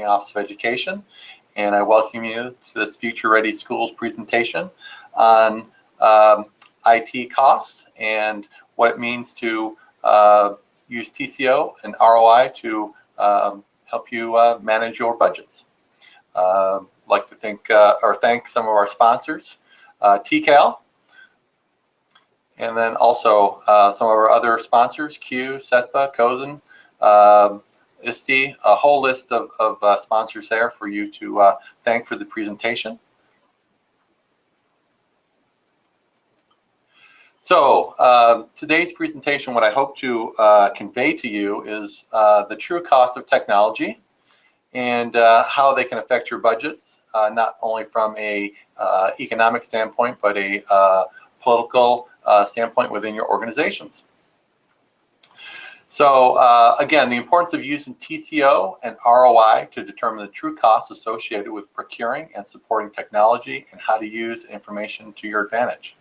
Office of Education, and I welcome you to this Future Ready Schools presentation on IT costs and what it means to use TCO and ROI to help you manage your budgets. I'd like to thank some of our sponsors, TCAL, and then also some of our other sponsors, Q, SETPA, COSN, ISTE, a whole list of sponsors there for you to thank for the presentation. So today's presentation, what I hope to convey to you is the true cost of technology and how they can affect your budgets, not only from a economic standpoint, but a political standpoint within your organizations. So again, the importance of using TCO and ROI to determine the true costs associated with procuring and supporting technology and how to use information to your advantage.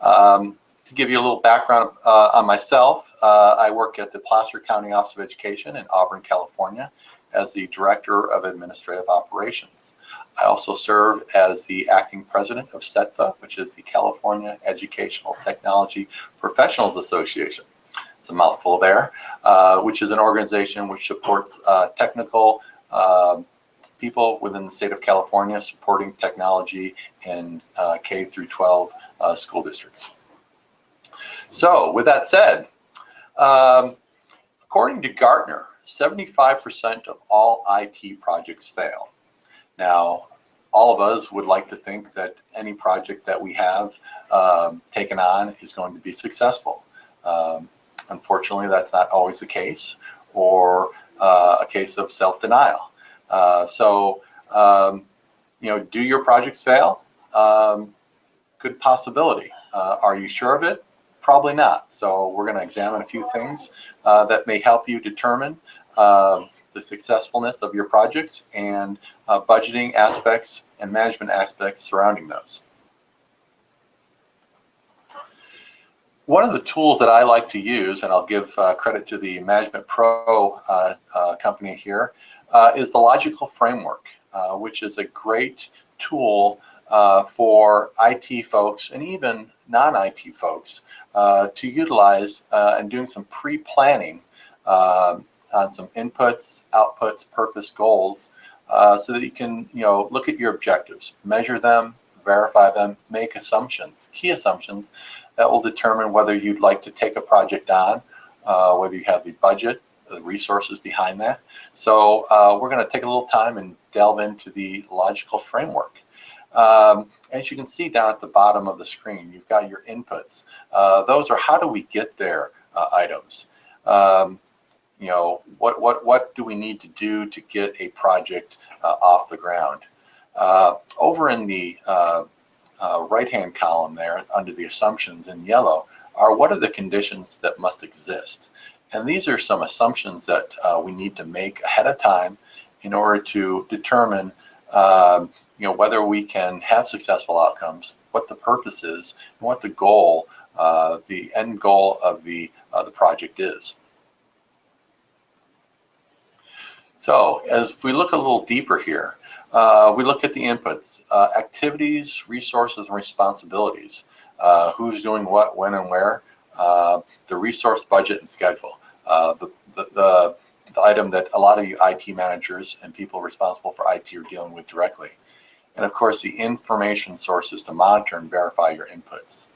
To give you a little background on myself, I work at the Placer County Office of Education in Auburn, California as the Director of Administrative Operations. I also serve as the acting president of SETPA, which is the California Educational Technology Professionals Association. It's a mouthful there, which is an organization which supports technical people within the state of California supporting technology in K through 12 school districts. So with that said, according to Gartner, 75% of all IT projects fail. Now, all of us would like to think that any project that we have taken on is going to be successful. Unfortunately, that's not always the case, or a case of self-denial. You know, do your projects fail? Good possibility. Are you sure of it? Probably not. So we're going to examine a few things that may help you determine the successfulness of your projects and budgeting aspects and management aspects surrounding those. One of the tools that I like to use, and I'll give credit to the Management Pro company here, is the logical framework, which is a great tool for IT folks and even non-IT folks to utilize in doing some pre-planning on some inputs, outputs, purpose, goals, so that you can, look at your objectives, measure them, verify them, make assumptions, key assumptions that will determine whether you'd like to take a project on, whether you have the budget, the resources behind that. So we're going to take a little time and delve into the logical framework. As you can see down at the bottom of the screen, you've got your inputs. Those are how do we get there items. What do we need to do to get a project off the ground? Over in the right-hand column there, under the assumptions in yellow, are what are the conditions that must exist. And these are some assumptions that we need to make ahead of time in order to determine whether we can have successful outcomes, what the purpose is, and what the goal, the end goal of the project is. So as we look a little deeper here, we look at the inputs, activities, resources, and responsibilities. Who's doing what, when, and where. The resource budget and schedule. The item that a lot of you IT managers and people responsible for IT are dealing with directly. And of course, the information sources to monitor and verify your inputs.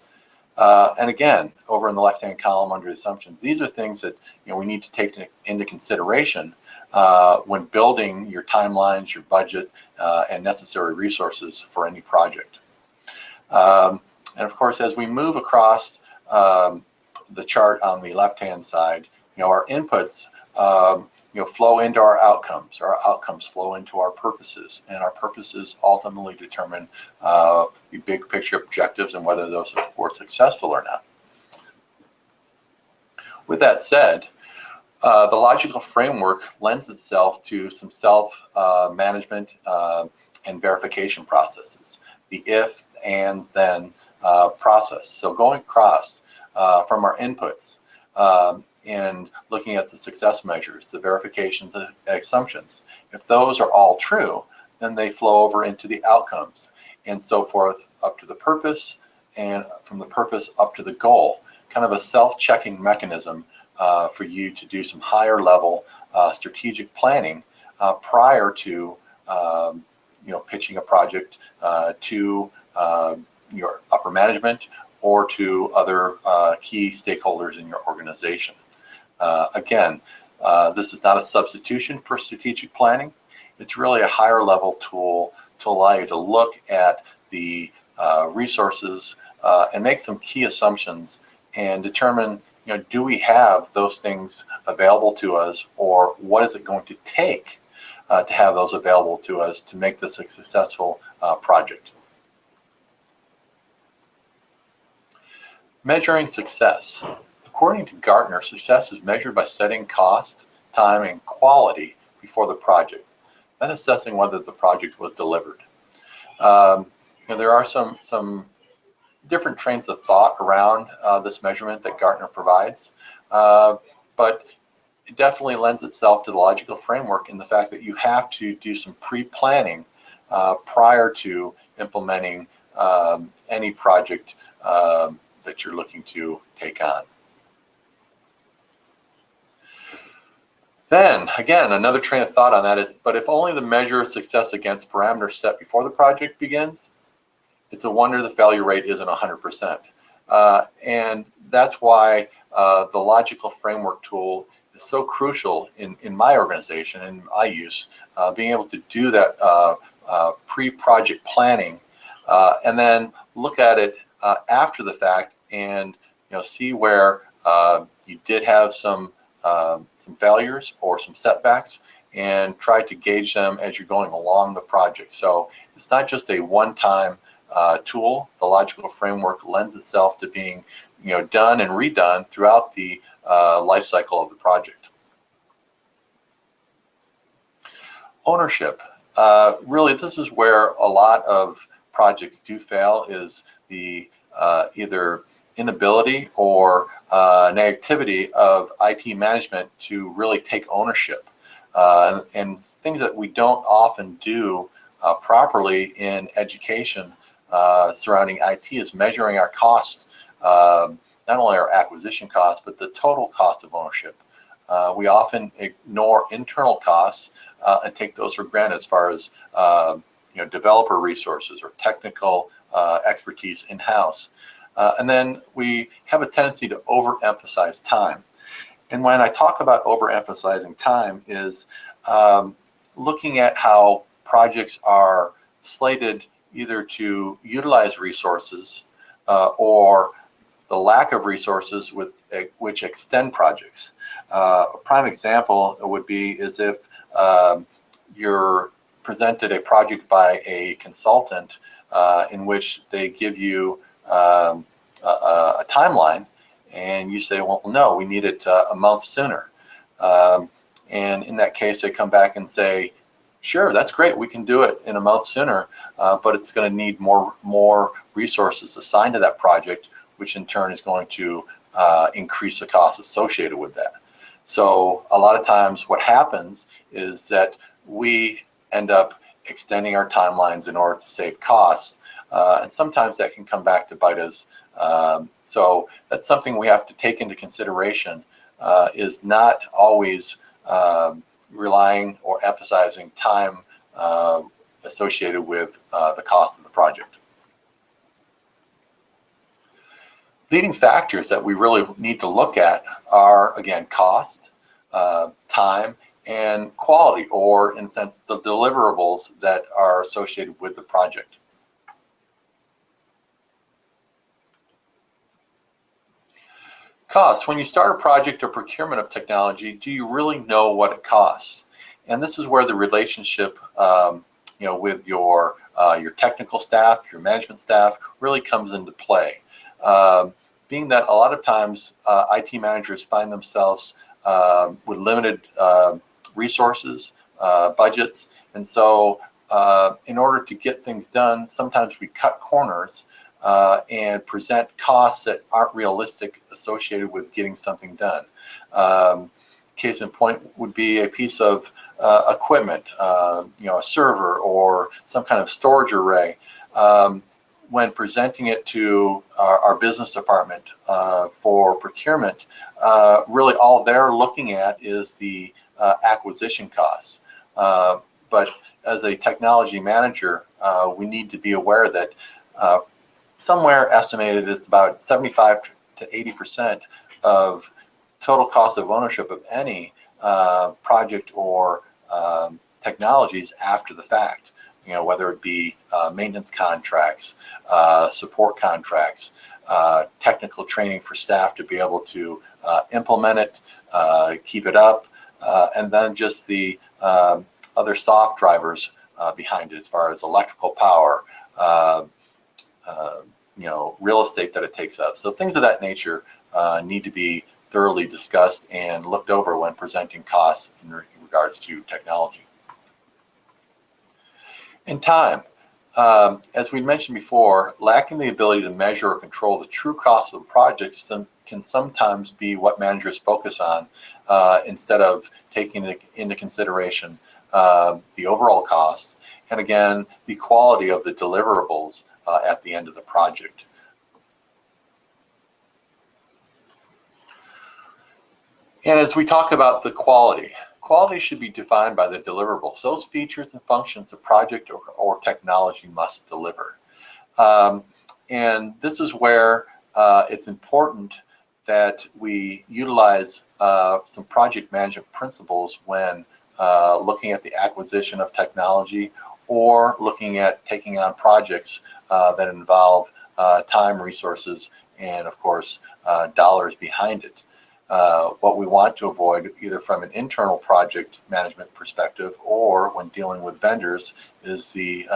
And again, over in the left-hand column under assumptions, these are things that we need to take into consideration when building your timelines, your budget, and necessary resources for any project. And of course, as we move across the chart on the left-hand side, our inputs flow into our outcomes. Our outcomes flow into our purposes, and our purposes ultimately determine the big picture objectives and whether those were successful or not. With that said, the logical framework lends itself to some self-management and verification processes, the if, and then process. So going across from our inputs, and looking at the success measures, the verifications and assumptions. If those are all true, then they flow over into the outcomes and so forth up to the purpose, and from the purpose up to the goal. Kind of a self-checking mechanism for you to do some higher level strategic planning prior to pitching a project to your upper management or to other key stakeholders in your organization. Again, this is not a substitution for strategic planning. It's really a higher level tool to allow you to look at the resources and make some key assumptions and determine, do we have those things available to us, or what is it going to take to have those available to us to make this a successful project. Measuring success. According to Gartner, success is measured by setting cost, time, and quality before the project, then assessing whether the project was delivered. There are some different trains of thought around this measurement that Gartner provides, but it definitely lends itself to the logical framework in the fact that you have to do some pre-planning prior to implementing any project that you're looking to take on. Then, again, another train of thought on that is, but if only the measure of success against parameters set before the project begins, it's a wonder the failure rate isn't 100%. And that's why the logical framework tool is so crucial in my organization and my use, being able to do that pre-project planning and then look at it after the fact and see where you did have some failures or some setbacks, and try to gauge them as you're going along the project. So it's not just a one-time tool. The logical framework lends itself to being done and redone throughout the life cycle of the project. Ownership. Really, this is where a lot of projects do fail, is the either inability or negativity of IT management to really take ownership. And things that we don't often do properly in education surrounding IT is measuring our costs, not only our acquisition costs, but the total cost of ownership. We often ignore internal costs and take those for granted as far as developer resources or technical expertise in-house. And then we have a tendency to overemphasize time. And when I talk about overemphasizing time is looking at how projects are slated either to utilize resources or the lack of resources which extend projects. A prime example would be is if you're presented a project by a consultant in which they give you a timeline, and you say, well, no, we need it a month sooner. And in that case, they come back and say, sure, that's great, we can do it in a month sooner, but it's going to need more resources assigned to that project, which in turn is going to increase the costs associated with that. So a lot of times what happens is that we end up extending our timelines in order to save costs, and sometimes that can come back to bite us. So that's something we have to take into consideration, is not always relying or emphasizing time associated with the cost of the project. Leading factors that we really need to look at are, again, cost, time, and quality, or in a sense, the deliverables that are associated with the project. Costs. When you start a project or procurement of technology, do you really know what it costs? And this is where the relationship with your technical staff, your management staff, really comes into play. Being that a lot of times IT managers find themselves with limited resources, budgets, and so in order to get things done, sometimes we cut corners and present costs that aren't realistic associated with getting something done. Case in point would be a piece of equipment, a server or some kind of storage array. When presenting it to our business department for procurement, really all they're looking at is the acquisition costs. But as a technology manager, we need to be aware that somewhere estimated it's about 75 to 80% of total cost of ownership of any project or technologies after the fact. Whether it be maintenance contracts, support contracts, technical training for staff to be able to implement it, keep it up, and then just the other soft drivers behind it as far as electrical power, real estate that it takes up. So things of that nature need to be thoroughly discussed and looked over when presenting costs in regards to technology. In time, as we mentioned before, lacking the ability to measure or control the true cost of projects can sometimes be what managers focus on instead of taking into consideration the overall cost and, again, the quality of the deliverables at the end of the project. And as we talk about the quality should be defined by the deliverables, those features and functions a project or technology must deliver. And this is where it's important that we utilize some project management principles when looking at the acquisition of technology or looking at taking on projects that involve time, resources, and of course, dollars behind it. What we want to avoid, either from an internal project management perspective or when dealing with vendors, is the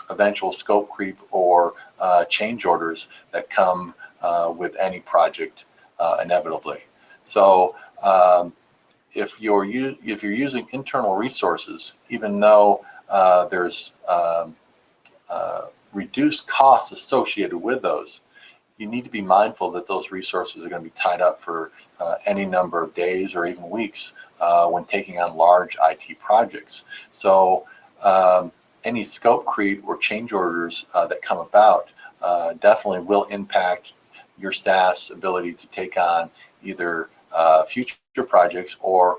eventual scope creep or change orders that come with any project inevitably. So if you're using internal resources, even though there's reduced costs associated with those, you need to be mindful that those resources are going to be tied up for any number of days or even weeks when taking on large IT projects. So any scope creep or change orders that come about definitely will impact your staff's ability to take on either future projects or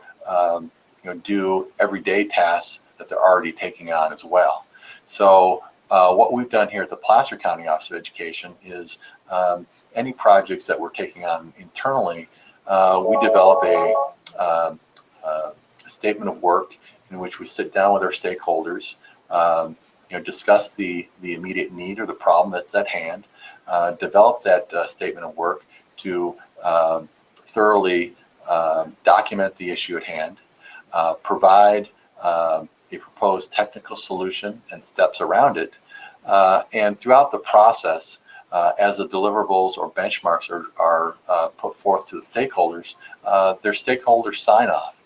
do everyday tasks that they're already taking on as well. So what we've done here at the Placer County Office of Education is any projects that we're taking on internally, we develop a statement of work in which we sit down with our stakeholders, discuss the immediate need or the problem that's at hand, develop that statement of work to thoroughly document the issue at hand, provide a proposed technical solution and steps around it, and throughout the process, as the deliverables or benchmarks are put forth to the stakeholders, their stakeholders sign off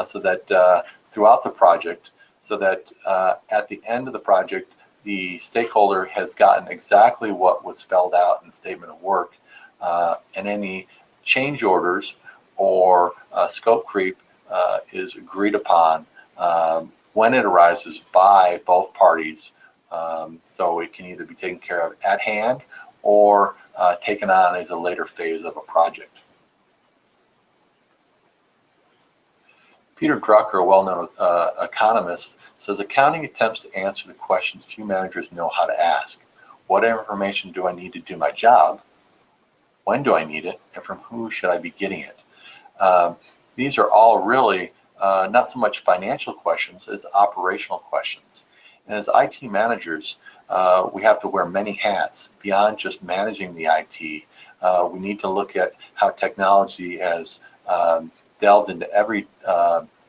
so that throughout the project, so that at the end of the project, the stakeholder has gotten exactly what was spelled out in the statement of work, and any change orders or scope creep is agreed upon when it arises by both parties, so it can either be taken care of at hand or taken on as a later phase of a project. Peter Drucker, a well-known economist, says accounting attempts to answer the questions few managers know how to ask. What information do I need to do my job? When do I need it? And from who should I be getting it? These are all really not so much financial questions as operational questions. And as IT managers, we have to wear many hats beyond just managing the IT. We need to look at how technology has delved into every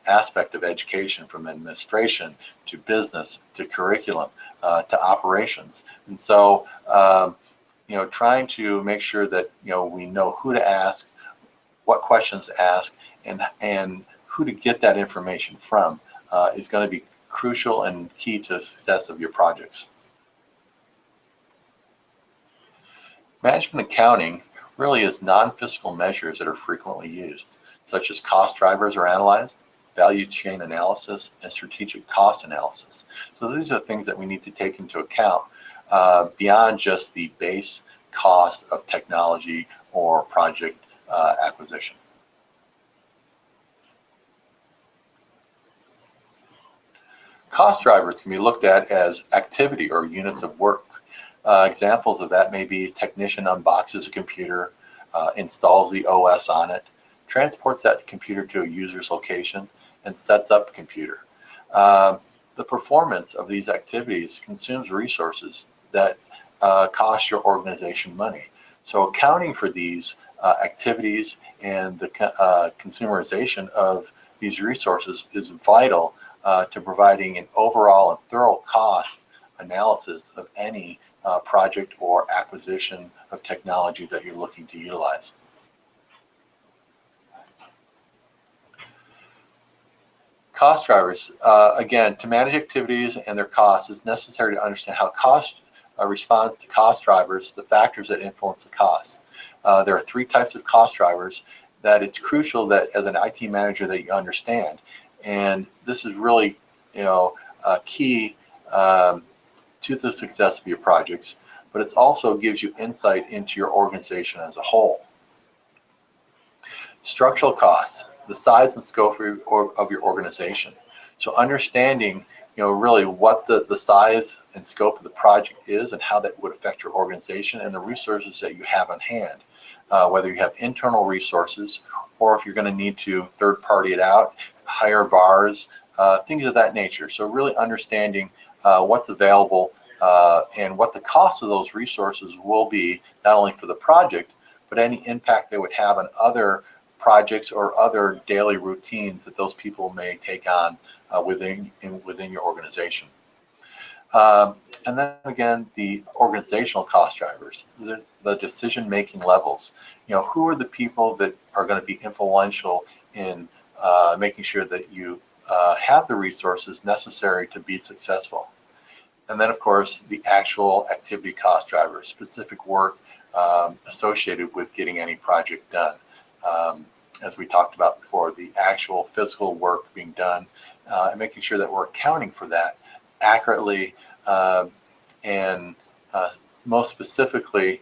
aspect of education, from administration to business to curriculum to operations. And so, trying to make sure that we know who to ask, what questions to ask, and who to get that information from is going to be crucial and key to the success of your projects. Management accounting really is non-fiscal measures that are frequently used. such as cost drivers are analyzed, value chain analysis, and strategic cost analysis. So these are things that we need to take into account beyond just the base cost of technology or project acquisition. Cost drivers can be looked at as activity or units of work. Examples of that may be technician unboxes a computer, installs the OS on it, transports that computer to a user's location, and sets up the computer. The performance of these activities consumes resources that cost your organization money. So accounting for these activities and the consumerization of these resources is vital to providing an overall and thorough cost analysis of any project or acquisition of technology that you're looking to utilize. Cost drivers, again, to manage activities and their costs, it's necessary to understand how cost responds to cost drivers, the factors that influence the costs. There are 3 types of cost drivers that it's crucial that as an IT manager that you understand. And this is really, key to the success of your projects, but it also gives you insight into your organization as a whole. Structural costs, the size and scope of your organization. So understanding, really what the size and scope of the project is and how that would affect your organization and the resources that you have on hand, whether you have internal resources or if you're going to need to third party it out, hire VARs, things of that nature. So really understanding what's available and what the cost of those resources will be, not only for the project, but any impact they would have on other projects or other daily routines that those people may take on within your organization. And then again, the organizational cost drivers, the decision-making levels. Who are the people that are going to be influential in making sure that you have the resources necessary to be successful. And then, of course, the actual activity cost drivers, specific work associated with getting any project done. As we talked about before, the actual physical work being done and making sure that we're accounting for that accurately and most specifically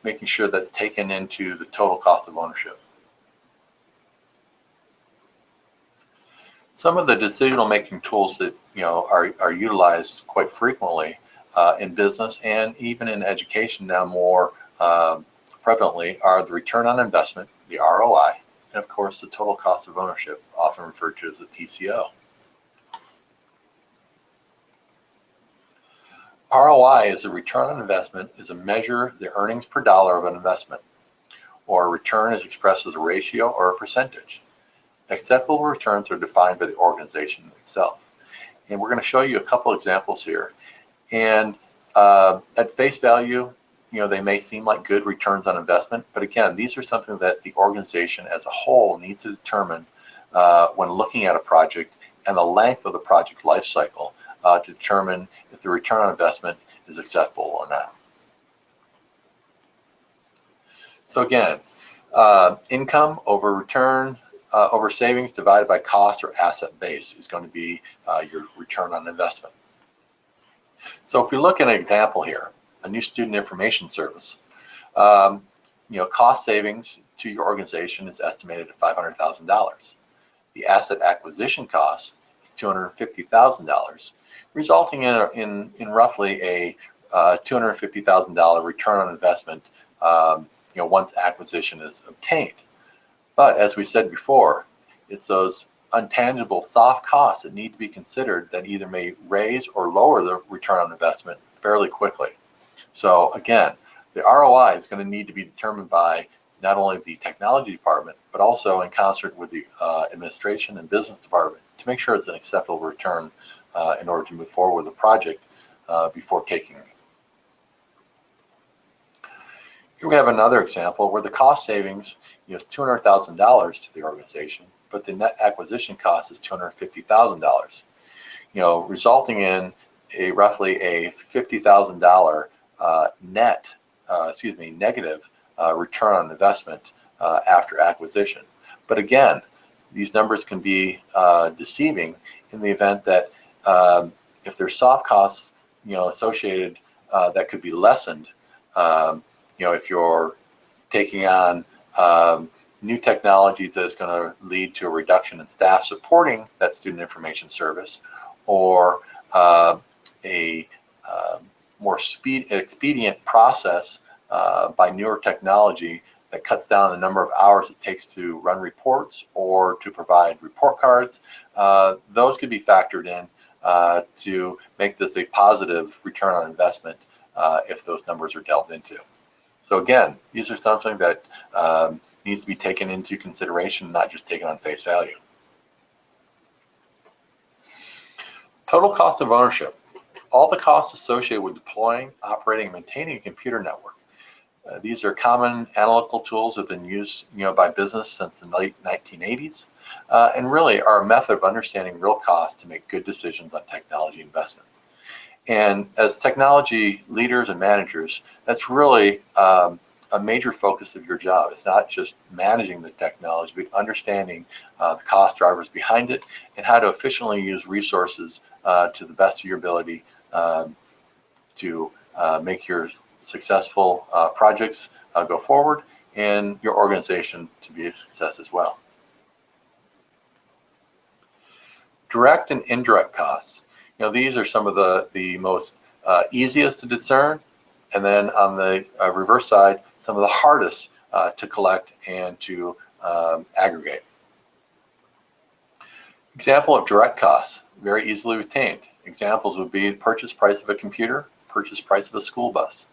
making sure that's taken into the total cost of ownership. Some of the decision-making tools that are utilized quite frequently in business and even in education now more prevalently are the return on investment, the ROI, and of course the total cost of ownership, often referred to as the TCO. ROI is a return on investment, is a measure the earnings per dollar of an investment, or a return is expressed as a ratio or a percentage. Acceptable returns are defined by the organization itself. And we're going to show you a couple examples here. And at face value, they may seem like good returns on investment, but again, these are something that the organization as a whole needs to determine when looking at a project and the length of the project life cycle to determine if the return on investment is acceptable or not. So again, income over return over savings divided by cost or asset base is going to be your return on investment. So if we look at an example here, a new student information service, cost savings to your organization is estimated at $500,000. The asset acquisition cost is $250,000, resulting in roughly a $250,000 return on investment once acquisition is obtained. But as we said before, it's those intangible soft costs that need to be considered that either may raise or lower the return on investment fairly quickly. So again, the ROI is going to need to be determined by not only the technology department, but also in concert with the administration and business department to make sure it's an acceptable return in order to move forward with the project before taking it. Here we have another example where the cost savings is $200,000 to the organization, but the net acquisition cost is $250,000. Resulting in roughly a $50,000 negative return on investment after acquisition. But again, these numbers can be deceiving in the event that if there's soft costs, associated that could be lessened, if you're taking on new technologies that's going to lead to a reduction in staff supporting that student information service, or a more expedient process by newer technology that cuts down the number of hours it takes to run reports or to provide report cards. Those could be factored in to make this a positive return on investment if those numbers are delved into. So again, these are something that needs to be taken into consideration, not just taken on face value. Total cost of ownership. All the costs associated with deploying, operating, and maintaining a computer network. These are common analytical tools that have been used by business since the late 1980s and really are a method of understanding real costs to make good decisions on technology investments. And as technology leaders and managers, that's really a major focus of your job. It's not just managing the technology, but understanding the cost drivers behind it and how to efficiently use resources to the best of your ability to make your successful projects go forward and your organization to be a success as well. Direct and indirect costs. These are some of the most easiest to discern, and then on the reverse side, some of the hardest to collect and to aggregate. Example of direct costs, very easily retained. Examples would be the purchase price of a computer, purchase price of a school bus.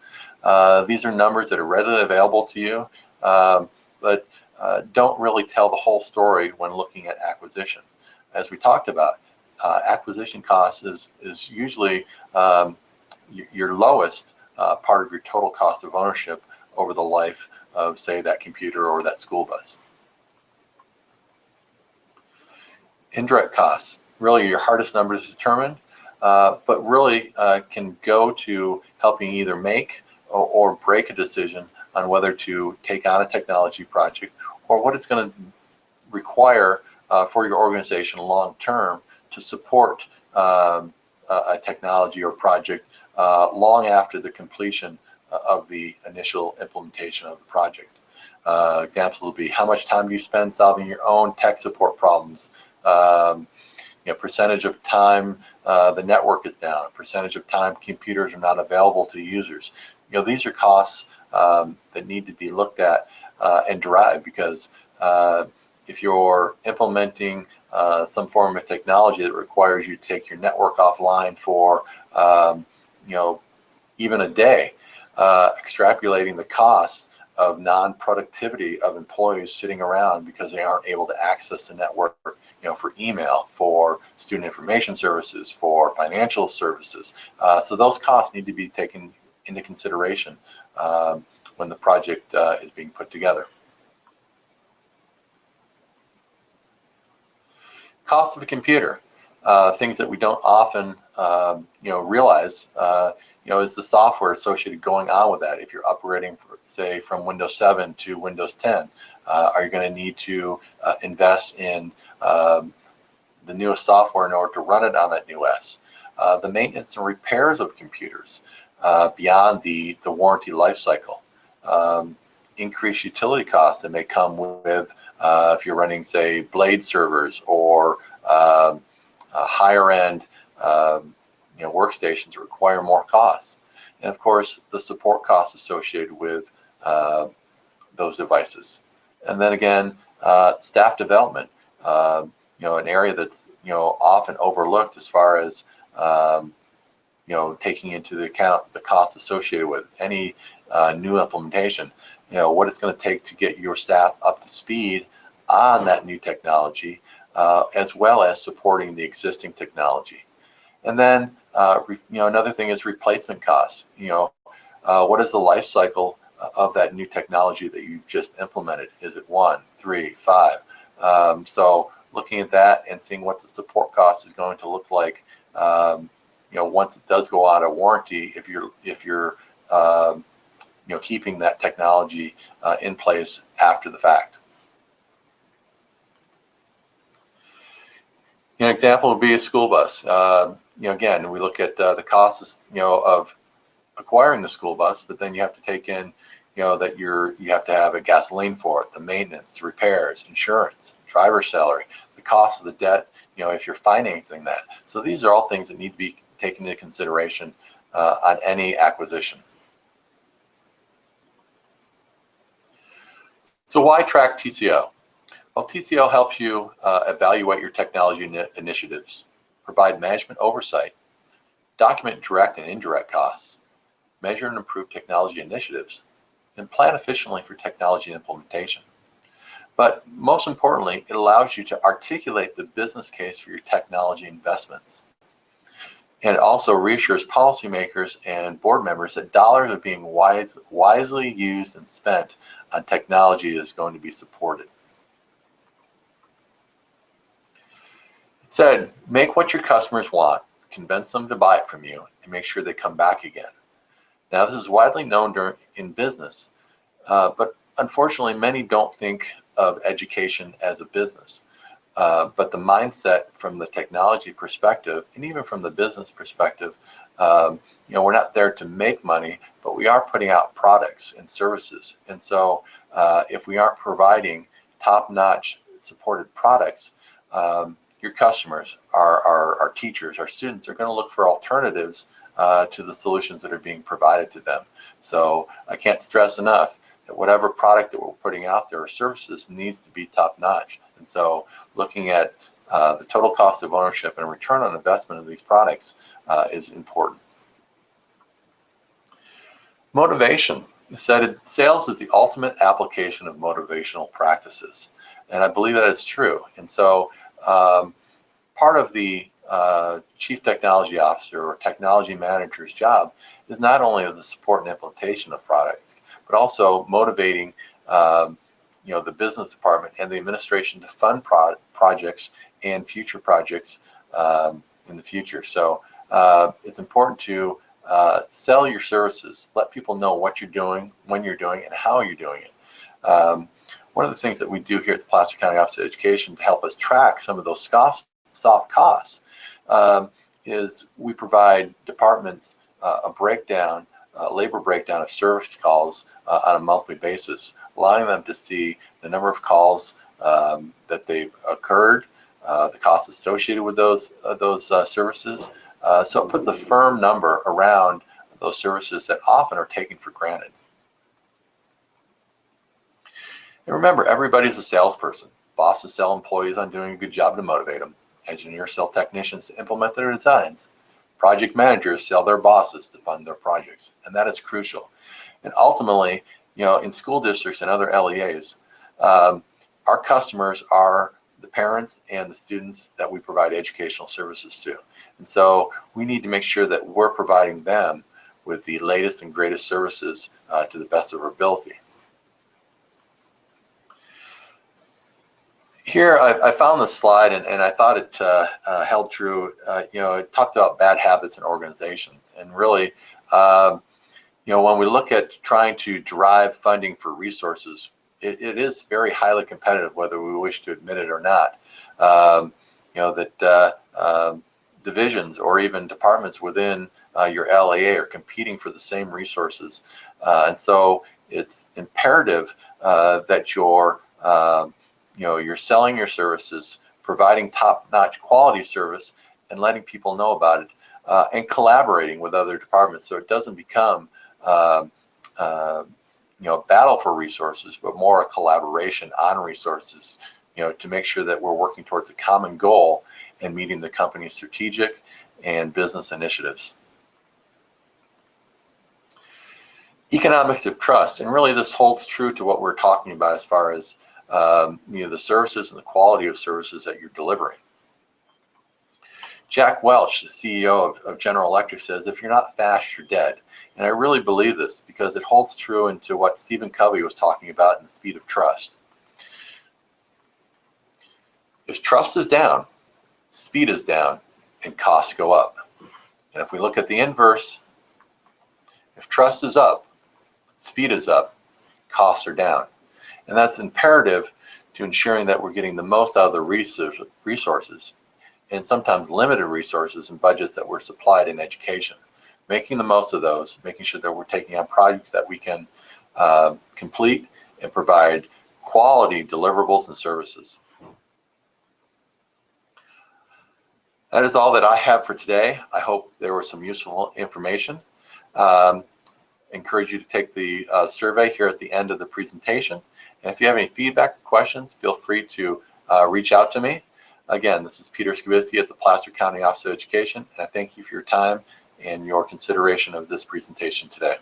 These are numbers that are readily available to you, but don't really tell the whole story when looking at acquisition. As we talked about, acquisition cost is usually your lowest part of your total cost of ownership over the life of, say, that computer or that school bus. Indirect costs, really your hardest numbers to determine, but really can go to helping either make or break a decision on whether to take on a technology project or what it's going to require for your organization long term to support a technology or project long after the completion of the initial implementation of the project. Examples will be how much time do you spend solving your own tech support problems, percentage of time the network is down, percentage of time computers are not available to users. These are costs that need to be looked at and derived, because if you're implementing some form of technology that requires you to take your network offline for even a day, extrapolating the costs of non-productivity of employees sitting around because they aren't able to access the network, for email, for student information services, for financial services. So those costs need to be taken into consideration when the project is being put together. Cost of a computer, things that we don't often realize, is the software associated going on with that. If you're upgrading, say, from Windows 7 to Windows 10, are you going to need to invest in the newest software in order to run it on that new OS? The maintenance and repairs of computers beyond the warranty life cycle. Increased utility costs that may come with if you're running, say, blade servers or higher end workstations that require more costs. And of course, the support costs associated with those devices. And then again, staff development, an area that's often overlooked as far as taking into account the costs associated with any new implementation. What it's going to take to get your staff up to speed on that new technology, as well as supporting the existing technology. And then another thing is replacement costs. What is the life cycle of that new technology that you've just implemented? Is it 1, 3, 5? So looking at that and seeing what the support cost is going to look like, once it does go out of warranty, if you're keeping that technology in place after the fact. An example would be a school bus. Again, we look at the costs, of acquiring the school bus, but then you have to take in, that you have to have a gasoline for it, the maintenance, the repairs, insurance, driver's salary, the cost of the debt, if you're financing that. So these are all things that need to be taken into consideration on any acquisition. So why track TCO? Well, TCO helps you evaluate your technology initiatives, provide management oversight, document direct and indirect costs, measure and improve technology initiatives, and plan efficiently for technology implementation. But most importantly, it allows you to articulate the business case for your technology investments. And it also reassures policymakers and board members that dollars are being wisely used and spent on technology that is going to be supported. It said, make what your customers want, convince them to buy it from you, and make sure they come back again. Now, this is widely known in business, but unfortunately, many don't think of education as a business. But the mindset from the technology perspective, and even from the business perspective, we're not there to make money, but we are putting out products and services. And so if we aren't providing top-notch supported products, your customers, our teachers, our students are going to look for alternatives to the solutions that are being provided to them. So I can't stress enough that whatever product that we're putting out there or services needs to be top-notch. And so looking at the total cost of ownership and return on investment of these products is important. Motivation. It said sales is the ultimate application of motivational practices. And I believe that it's true. And so part of the chief technology officer or technology manager's job is not only the support and implementation of products, but also motivating the business department and the administration to fund projects and future projects in the future. So it's important to sell your services, let people know what you're doing, when you're doing it, and how you're doing it. One of the things that we do here at the Placer County Office of Education to help us track some of those soft costs is we provide departments a breakdown, labor breakdown of service calls on a monthly basis, allowing them to see the number of calls that they've occurred, the costs associated with those services. So it puts a firm number around those services that often are taken for granted. And remember, everybody's a salesperson. Bosses sell employees on doing a good job to motivate them. Engineers sell technicians to implement their designs. Project managers sell their bosses to fund their projects, and that is crucial. And ultimately, in school districts and other LEAs, our customers are the parents and the students that we provide educational services to. And so we need to make sure that we're providing them with the latest and greatest services to the best of our ability. Here, I found this slide, and I thought it held true. It talked about bad habits in organizations. And really, when we look at trying to drive funding for resources, it is very highly competitive, whether we wish to admit it or not. Divisions or even departments within your LAA are competing for the same resources. And so it's imperative that you're selling your services, providing top-notch quality service, and letting people know about it, and collaborating with other departments, so it doesn't become a battle for resources, but more a collaboration on resources, to make sure that we're working towards a common goal and meeting the company's strategic and business initiatives. Economics of trust, and really this holds true to what we're talking about as far as the services and the quality of services that you're delivering. Jack Welch, the CEO of General Electric, says, if you're not fast, you're dead. And I really believe this because it holds true into what Stephen Covey was talking about in The Speed of Trust. If trust is down, speed is down, and costs go up. And if we look at the inverse, if trust is up, speed is up, costs are down. And that's imperative to ensuring that we're getting the most out of the resources and sometimes limited resources and budgets that were supplied in education. Making the most of those, making sure that we're taking on projects that we can complete and provide quality deliverables and services. That is all that I have for today. I hope there was some useful information. Encourage you to take the survey here at the end of the presentation. And if you have any feedback or questions, feel free to reach out to me. Again, this is Peter Skibitzki at the Placer County Office of Education, and I thank you for your time and your consideration of this presentation today.